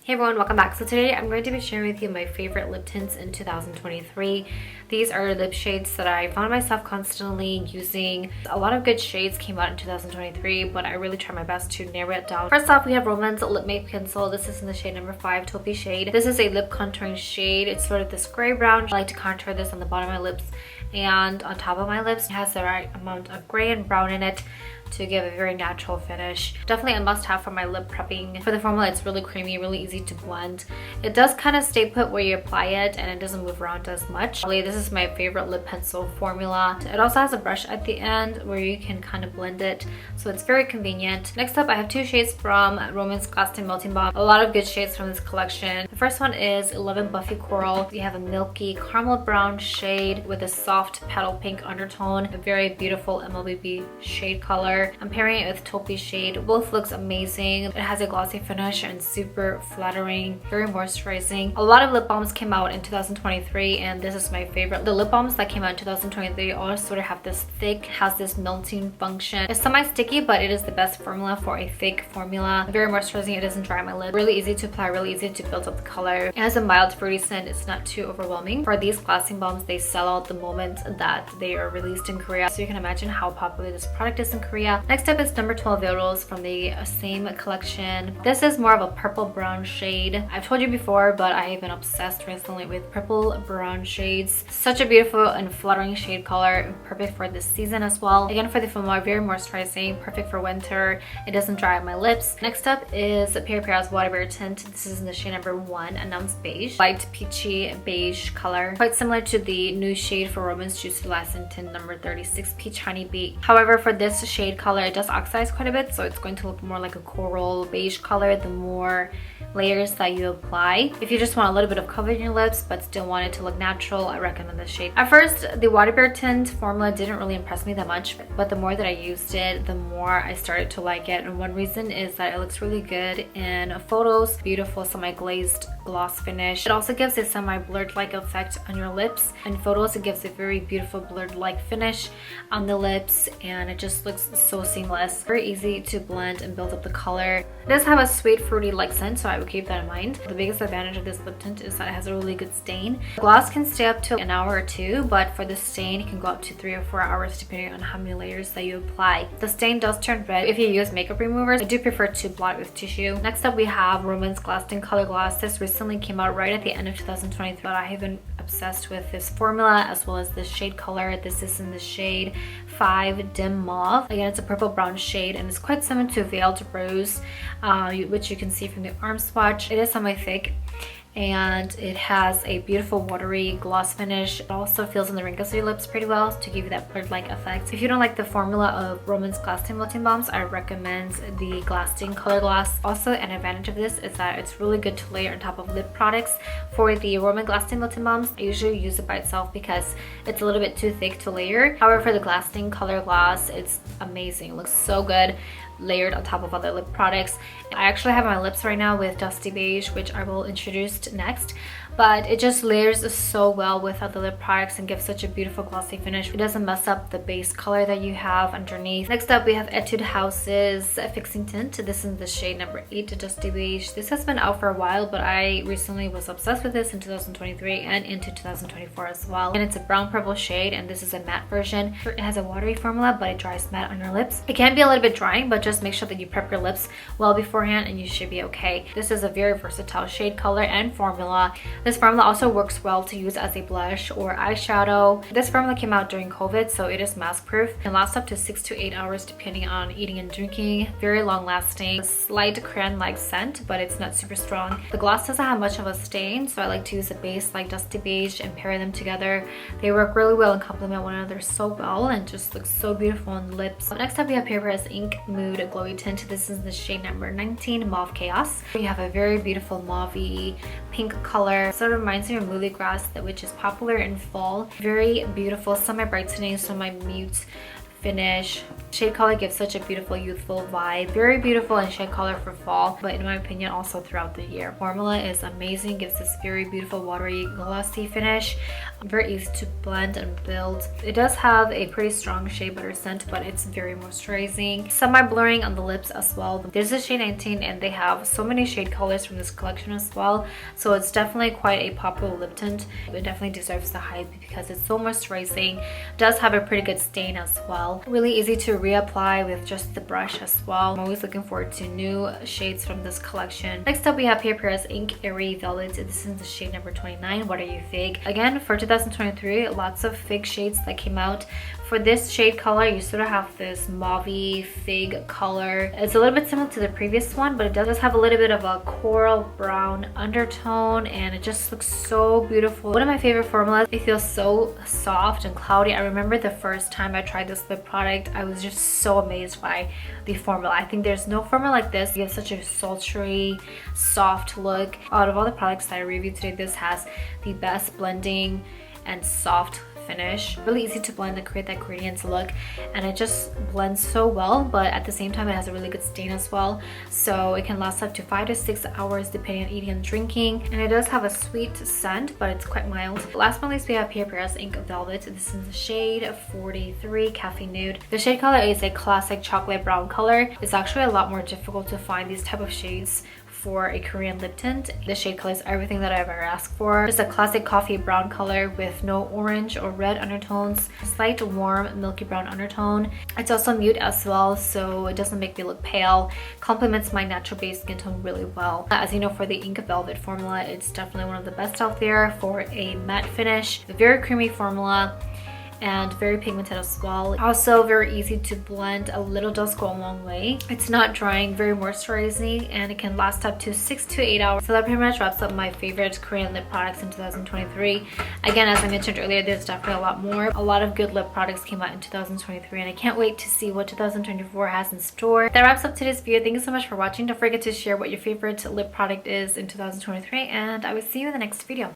Hey everyone, welcome back. So today I'm going to be sharing with you my favorite lip tints in 2023. These are lip shades that I found myself constantly using. A lot of good shades came out in 2023, but I really try my best to narrow it down. First off, we have ROM&ND's Lip Make Pencil. This is in the shade number 5, Taupey shade. This is a lip contouring shade. It's sort of this gray brown. I like to contour this on the bottom of my lips and on top of my lips. It has the right amount of gray and brown in it to give a very natural finish. Definitely a must-have for my lip prepping. For the formula, it's really creamy, really easy to blend. It does kind of stay put where you apply it and it doesn't move around as much. This is my favorite lip pencil formula. It also has a brush at the end where you can kind of blend it, so it's very convenient. Next up, I have two shades from ROM&ND's GLASTING Melting Balm. A lot of good shades from this collection. The first one is 11 Buffy Coral. You have a milky caramel brown shade with a soft petal pink undertone, a very beautiful MLBB shade color. I'm pairing it with Taupey shade. Both looks amazing. It has a glossy finish and super flattering, very moisturizing. A lot of lip balms came out in 2023 and this is my favorite. The lip balms that came out in 2023 all sort of have this thick, has this melting function. It's semi-sticky, but it is the best formula for a thick formula. Very moisturizing, it doesn't dry my lip. Really easy to apply, really easy to build up the color. It has a mild fruity scent, it's not too overwhelming. For these glassing balms, they sell out the moment that they are released in Korea, so you can imagine how popular this product is in Korea. Next up is number 12 Veil Rose from the same collection. This is more of a purple brown shade. I've told you before, but I have been obsessed recently with purple brown shades. Such a beautiful and fluttering shade color, perfect for this season as well. Again, for the formula, very moisturizing, perfect for winter. It doesn't dry on my lips. Next up is Peripera's Water Bear Tint. This is in the shade number 1, announced beige. Light peachy beige color. Quite similar to the new shade for ROM&ND's Juicy Lasting Tint number 36, Peach Honey Bee. However, for this shade color, it does oxidize quite a bit, so it's going to look more like a coral beige color the more layers that you apply. If you just want a little bit of cover in your lips but still want it to look natural, I recommend this shade. At first, the Water Bear Tint formula didn't really impress me that much, but the more that I used it, the more I started to like it. And one reason is that it looks really good in photos. Beautiful semi-glazed gloss finish. It also gives a semi-blurred like effect on your lips. In photos, it gives a very beautiful blurred like finish on the lips, and it just looks so seamless. Very easy to blend and build up the color. It does have a sweet fruity like scent, so I would keep that in mind. The biggest advantage of this lip tint is that it has a really good stain. The gloss can stay up to an hour or two, but for the stain it can go up to 3 or 4 hours depending on how many layers that you apply. The stain does turn red if you use makeup removers. I do prefer to blot it with tissue. Next up, we have ROM&ND's GLASTING Color Gloss. This recently came out right at the end of 2023, but I have been obsessed with this formula as well as this shade color. This is in the shade 5 Dim Mauve. Again, it's a purple brown shade and it's quite similar to Veiled Rose, which you can see from the arm swatch. It is semi-thick and it has a beautiful watery gloss finish. It also fills in the wrinkles of your lips pretty well to give you that blurred-like effect. If you don't like the formula of ROM&ND's GLASTING Melting Balms, I recommend the GLASTING Color Gloss. Also, an advantage of this is that it's really good to layer on top of lip products. For the ROM&ND GLASTING Melting Balms, I usually use it by itself because it's a little bit too thick to layer. However, for the GLASTING Color Gloss, it's amazing. It looks so good layered on top of other lip products. I actually have my lips right now with Dusty Beige, which I will introduce next, but it just layers so well with other lip products and gives such a beautiful glossy finish. It doesn't mess up the base color that you have underneath. Next up, we have Etude House's Fixing Tint. This is the shade number 8, Dusty Beige. This has been out for a while, but I recently was obsessed with this in 2023 and into 2024 as well. And it's a brown purple shade, and this is a matte version. It has a watery formula, but it dries matte on your lips. It can be a little bit drying, but just make sure that you prep your lips well beforehand and you should be okay. This is a very versatile shade color and formula. This formula also works well to use as a blush or eyeshadow. This formula came out during COVID, so it is mask proof and lasts up to 6 to 8 hours depending on eating and drinking. Very long lasting, slight crayon-like scent, but it's not super strong. The gloss doesn't have much of a stain, so I like to use a base like Dusty Beige and pair them together. They work really well and complement one another so well and just look so beautiful on the lips. Next up, we have Peripera's Ink Mood Glowy Tint. This is the shade number 19, Mauve Chaos. You have a very beautiful mauve-y pink color. Sort of reminds me of Muly Grass, which is popular in fall. Very beautiful, semi-brightening, semi-mute finish. Shade color gives such a beautiful youthful vibe. Very beautiful in shade color for fall, but in my opinion also throughout the year. Formula is amazing, gives this very beautiful watery glossy finish. Very easy to blend and build. It does have a pretty strong shea butter scent, but it's very moisturizing. Semi-blurring on the lips as well. There's a shade 19 and they have so many shade colors from this collection as well, so it's definitely quite a popular lip tint. It definitely deserves the hype because it's so moisturizing. It does have a pretty good stain as well. Really easy to reapply with just the brush as well. I'm always looking forward to new shades from this collection. Next up we have Peripera's Ink Airy Velvet. This is the shade number 29. What Are You Fig? Again, for 2023, lots of fig shades that came out. For this shade color, you sort of have this mauve fig color. It's a little bit similar to the previous one, but it does have a little bit of a coral brown undertone, and it just looks so beautiful. One of my favorite formulas. It feels so soft and cloudy. I remember the first time I tried this lip product, I was just so amazed by the formula. I think there's no formula like this. You have such a sultry, soft look. Out of all the products that I reviewed today, this has the best blending and soft finish. Really easy to blend to create that gradient look, and it just blends so well, but at the same time it has a really good stain as well, so it can last up to 5 to 6 hours depending on eating and drinking, and it does have a sweet scent, but it's quite mild. Last but not least, we have Peripera's Ink Velvet. This is the shade 43 Cafe Nude. The shade color is a classic chocolate brown color. It's actually a lot more difficult to find these type of shades for a Korean lip tint. The shade color is everything that I've ever asked for. It's a classic coffee brown color with no orange or red undertones, slight warm milky brown undertone. It's also mute as well, so it doesn't make me look pale. Complements my natural base skin tone really well. As you know, for the Ink Velvet formula, it's definitely one of the best out there for a matte finish. A very creamy formula and very pigmented as well. Also very easy to blend. A little does go a long way. It's not drying, very moisturizing, and it can last up to 6 to 8 hours. So that pretty much wraps up my favorite Korean lip products in 2023. Again, as I mentioned earlier, there's definitely a lot more. A lot of good lip products came out in 2023, and I can't wait to see what 2024 has in store. That wraps up today's video. Thank you so much for watching. Don't forget to share what your favorite lip product is in 2023, and I will see you in the next video.